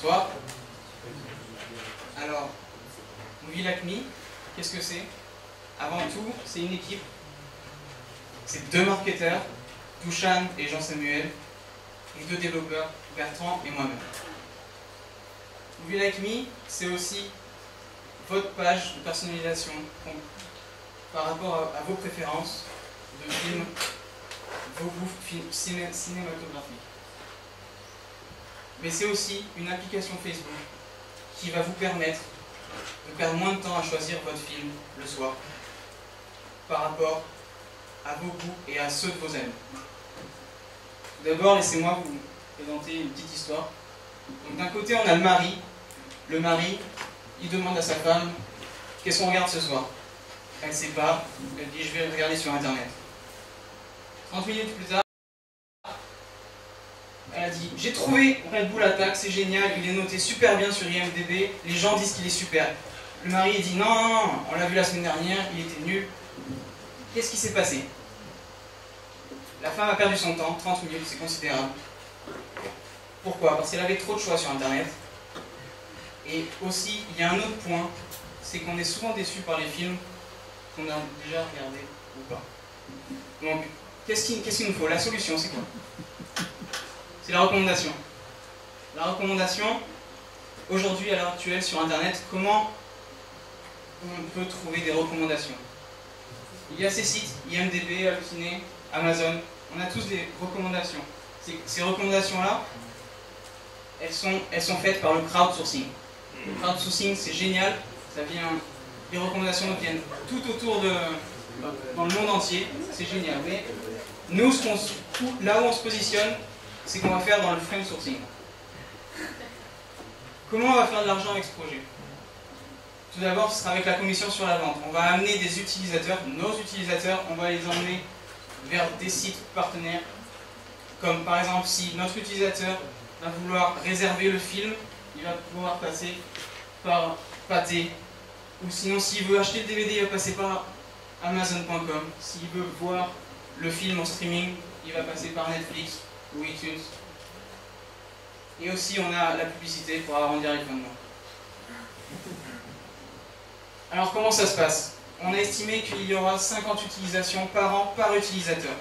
Bonsoir. Alors, Movie Like Me, qu'est-ce que c'est? Avant tout, c'est une équipe. C'est 2 marketeurs, Touchan et Jean-Samuel, et 2 développeurs, Bertrand et moi-même. Movie Like Me, c'est aussi votre page de personnalisation par rapport à vos préférences de films, vos goûts cinématographiques. Mais c'est aussi une application Facebook qui va vous permettre de perdre moins de temps à choisir votre film le soir par rapport à vos goûts et à ceux de vos amis. Tout d'abord, laissez-moi vous présenter une petite histoire. D'un côté, on a le mari. Le mari, il demande à sa femme « Qu'est-ce qu'on regarde ce soir ?» Elle ne sait pas. Elle dit « Je vais regarder sur Internet. » 30 minutes plus tard, elle a dit « J'ai trouvé Red Bull Attack, c'est génial, il est noté super bien sur IMDb, les gens disent qu'il est super. » Le mari dit « Non, non, non, on l'a vu la semaine dernière, il était nul. » Qu'est-ce qui s'est passé? La femme a perdu son temps, 30 minutes, c'est considérable. Pourquoi? Parce qu'elle avait trop de choix sur Internet. Et aussi, il y a un autre point, c'est qu'on est souvent déçu par les films qu'on a déjà regardés ou pas. Donc, qu'est-ce qu'il nous faut? La solution, c'est quoi? C'est la recommandation. La recommandation, aujourd'hui, à l'heure actuelle, sur Internet, comment on peut trouver des recommandations? Il y a ces sites, IMDb, Halluciné, Amazon, on a tous des recommandations. Ces recommandations-là, elles sont faites par le crowdsourcing. Le crowdsourcing, c'est génial, les recommandations viennent tout autour dans le monde entier, c'est génial. Mais nous, là où on se positionne, c'est qu'on va faire dans le frame sourcing. Comment on va faire de l'argent avec ce projet? Tout d'abord, ce sera avec la commission sur la vente. On va amener des utilisateurs, nos utilisateurs, on va les emmener vers des sites partenaires. Comme par exemple, si notre utilisateur va vouloir réserver le film, il va pouvoir passer par Pathé. Ou sinon, s'il veut acheter le DVD, il va passer par Amazon.com. S'il veut voir le film en streaming, il va passer par Netflix ou iTunes. Et aussi, on a la publicité pour arrondir les fins de mois. Alors, comment ça se passe? On a estimé qu'il y aura 50 utilisations par an par utilisateur.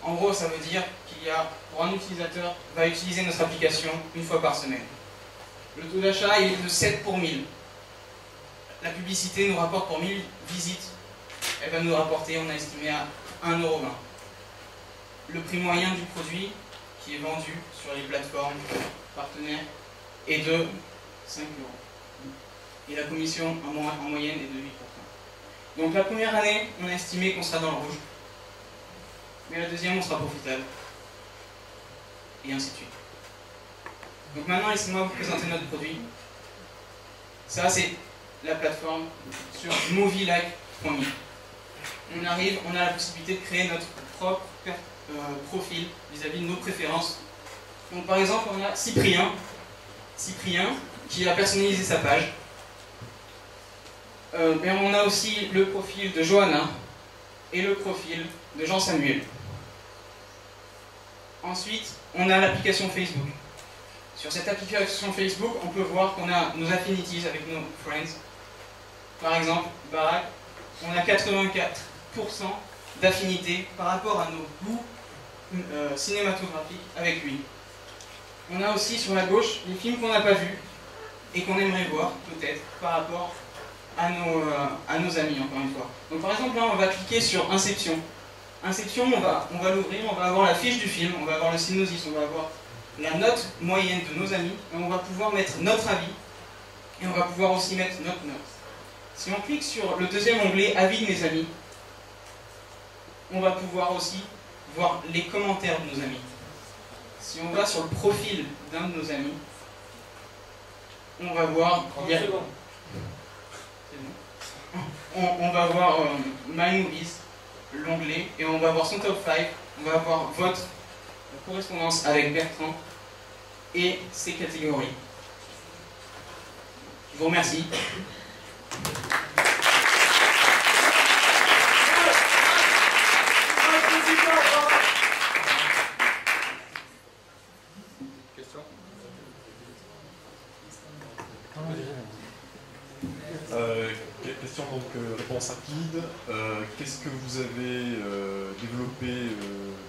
En gros, ça veut dire pour un utilisateur, va utiliser notre application une fois par semaine. Le taux d'achat est de 7 pour 1000. La publicité nous rapporte pour 1000 visites. Elle va nous rapporter, on a estimé, à 1,20 €. Le prix moyen du produit qui est vendu sur les plateformes partenaires est de 5 €. Et la commission en moyenne est de 8%. Donc la première année, on a estimé qu'on sera dans le rouge. Mais la deuxième, on sera profitable. Et ainsi de suite. Donc maintenant, laissez-moi vous présenter notre produit. Ça, c'est la plateforme sur movielike.me. On arrive, on a la possibilité de créer notre propre profil vis-à-vis de nos préférences. Donc par exemple, on a Cyprien qui a personnalisé sa page. Mais on a aussi le profil de Johanna et le profil de Jean-Samuel. Ensuite, on a l'application Facebook. Sur cette application Facebook, on peut voir qu'on a nos affinities avec nos friends. Par exemple, Barack, on a 84% d'affinité par rapport à nos goûts cinématographiques avec lui. On a aussi sur la gauche les films qu'on n'a pas vus et qu'on aimerait voir, peut-être, par rapport à nos amis, encore une fois. Donc par exemple, là, on va cliquer sur Inception. Inception, on va l'ouvrir, on va avoir la fiche du film, on va avoir le synopsis, on va avoir la note moyenne de nos amis, et on va pouvoir mettre notre avis, et on va pouvoir aussi mettre notre note. Si on clique sur le deuxième onglet, Avis de mes amis, on va pouvoir aussi voir les commentaires de nos amis. Si on va sur le profil d'un de nos amis, on va voir... On va voir My Movies, l'onglet, et on va voir son top 5, on va voir votre correspondance avec Bertrand et ses catégories. Je vous remercie. Question? question donc réponse rapide. Qu'est-ce que vous avez développé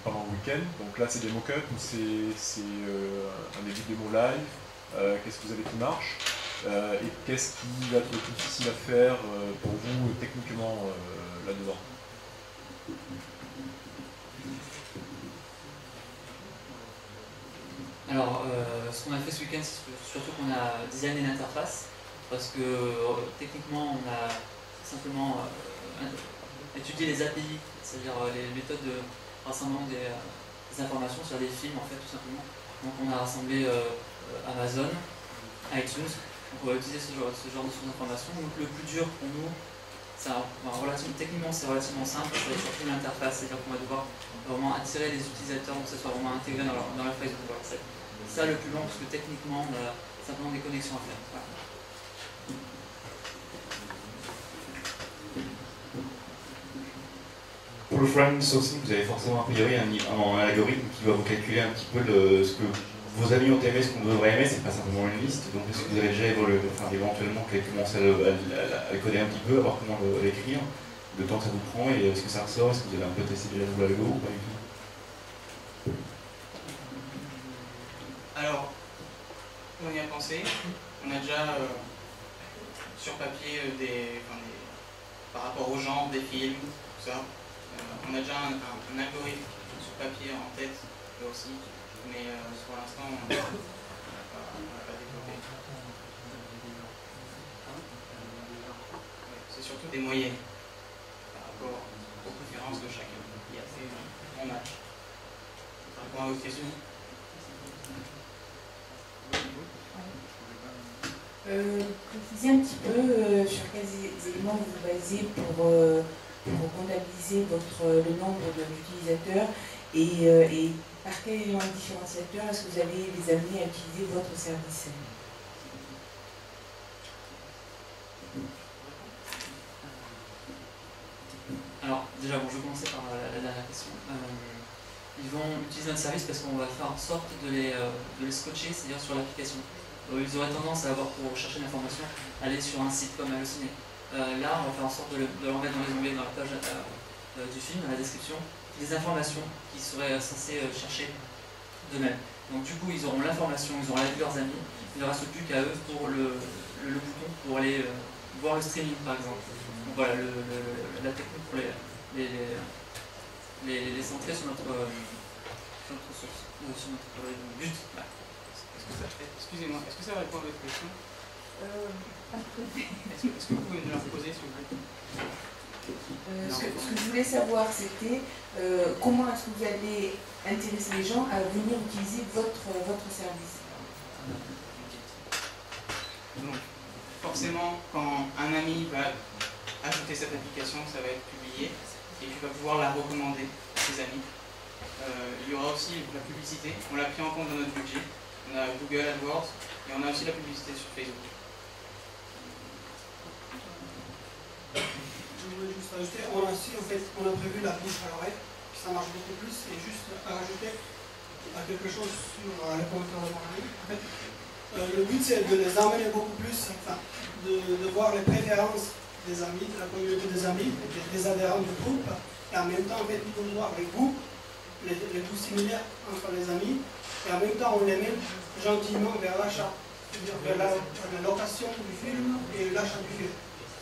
pendant le week-end? Donc là c'est des mock-ups ou c'est un début de démo live? Qu'est-ce que vous avez qui marche? Et qu'est-ce qui va être le plus difficile à faire pour vous techniquement là-dedans? Alors, ce qu'on a fait ce week-end, c'est surtout qu'on a designé l'interface, parce que techniquement, on a simplement étudié les API, c'est-à-dire les méthodes de rassemblement des informations sur des films, en fait, tout simplement. Donc, on a rassemblé Amazon, iTunes, donc on va utiliser ce genre de sources d'informations. Donc, le plus dur pour nous, techniquement, c'est relativement simple, c'est surtout l'interface, c'est-à-dire qu'on va devoir vraiment attirer les utilisateurs, donc que ce soit vraiment intégré dans leur Facebook. Voilà, c'est ça le plus long, parce que techniquement, on a simplement des connexions à faire. Voilà. Pour le frame sourcing, vous avez forcément a priori un algorithme qui va vous calculer un petit peu ce que vos amis ont aimé, ce qu'on devrait aimer, c'est pas simplement une liste. Donc est-ce que vous avez déjà éventuellement commencé à le coder un petit peu, à voir comment l'écrire, le temps que ça vous prend et est-ce que ça ressort, est-ce que vous avez un peu testé déjà l'algo ou pas du tout? Alors, on y a pensé. On a déjà sur papier par rapport au genre des films, tout ça. On a déjà un algorithme sur papier en tête, là aussi, mais pour l'instant, on n'a pas développé. C'est surtout des moyennes par rapport aux préférences de chacun. Et après, on match. Par rapport à votre question. Précisez un petit peu sur quels éléments vous vous basez pour comptabiliser le nombre d'utilisateurs et par quel élément différenciateur est-ce que vous allez les amener à utiliser votre service? Alors, déjà, je vais commencer par la dernière question. Ils vont utiliser notre service parce qu'on va faire en sorte de les scotcher, c'est-à-dire sur l'application. Ils auraient tendance à avoir, pour chercher l'information, aller sur un site comme Allociné. Là, on va faire en sorte de leur mettre dans les onglets, dans la page du film, dans la description, des informations qu'ils seraient censés chercher d'eux-mêmes. Donc du coup, ils auront l'information, ils auront la vie de leurs amis, il ne reste plus qu'à eux pour le bouton pour aller voir le streaming, par exemple. Donc voilà, la technique pour les centrer sur notre source, sur notre but. Ouais. Excusez-moi, est-ce que ça répond à votre question? Est-ce que vous pouvez me la reposer, s'il vous plaît? Ce que je voulais savoir, c'était comment est-ce que vous allez intéresser les gens à venir utiliser votre service? Donc, forcément, quand un ami va ajouter cette application, ça va être publié et il va pouvoir la recommander à ses amis. Il y aura aussi la publicité, on l'a pris en compte dans notre budget. On a Google AdWords et on a aussi la publicité sur Facebook. Je voulais juste rajouter, on a prévu la bouche à l'oreille, ça marche beaucoup plus, et juste à rajouter quelque chose sur les commentaires de mon ami. En fait, le but c'est de les amener beaucoup plus, de voir les préférences des amis, de la communauté des amis, des adhérents du groupe, et en même temps, en fait, ils vont voir les goûts, les goûts similaires entre les amis, et en même temps, on les met gentiment vers l'achat, c'est-à-dire vers la location du film et l'achat du film.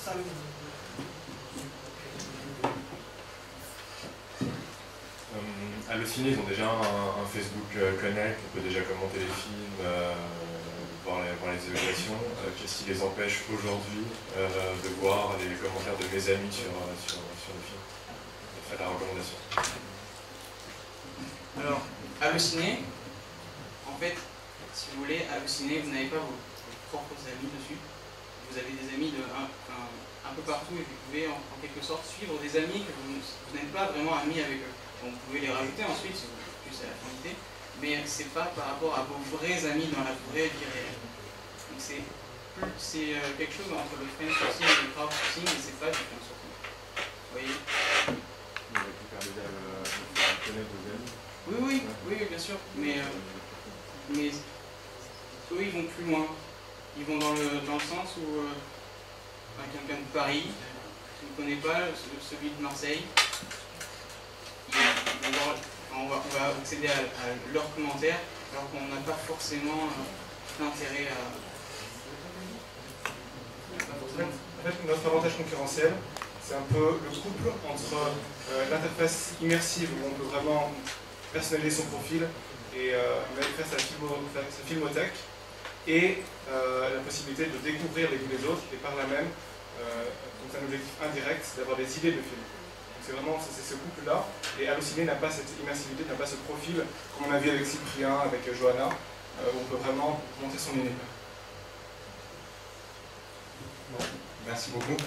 Ça le dit. Allociné, ils ont déjà un Facebook Connect, on peut déjà commenter les films, voir les évaluations. Qu'est-ce qui les empêche aujourd'hui de voir les commentaires de mes amis sur le film et faire la recommandation? Alors, Allociné, en fait, si vous voulez, Allociné, vous n'avez pas vos propres amis dessus. Vous avez des amis un peu partout et vous pouvez en quelque sorte suivre des amis que vous n'êtes pas vraiment amis avec eux. Donc vous pouvez les rajouter ensuite si vous voulez plus à l'affinité, mais c'est pas par rapport à vos vrais amis dans la vraie vie réelle. Donc c'est quelque chose entre le frame sourcing et le crowd sourcing, mais c'est pas du frame sourcing. Vous voyez? Vous avez pu faire déjà connaître vos amis? Oui, bien sûr. Mais eux, ils vont plus loin. Ils vont dans le sens où quelqu'un de Paris, je ne connais pas, celui de Marseille. On va accéder à leurs commentaires, alors qu'on n'a pas forcément d'intérêt à... En fait, notre avantage concurrentiel, c'est un peu le couple entre l'interface immersive où on peut vraiment personnaliser son profil et faire sa filmothèque, et la possibilité de découvrir les goûts des autres et par là même, donc c'est un objectif indirect, d'avoir des idées de films. C'est vraiment ce couple-là, et Allociné n'a pas cette immersivité, n'a pas ce profil comme on a vu avec Cyprien, avec Johanna, où on peut vraiment montrer son univers. Merci beaucoup.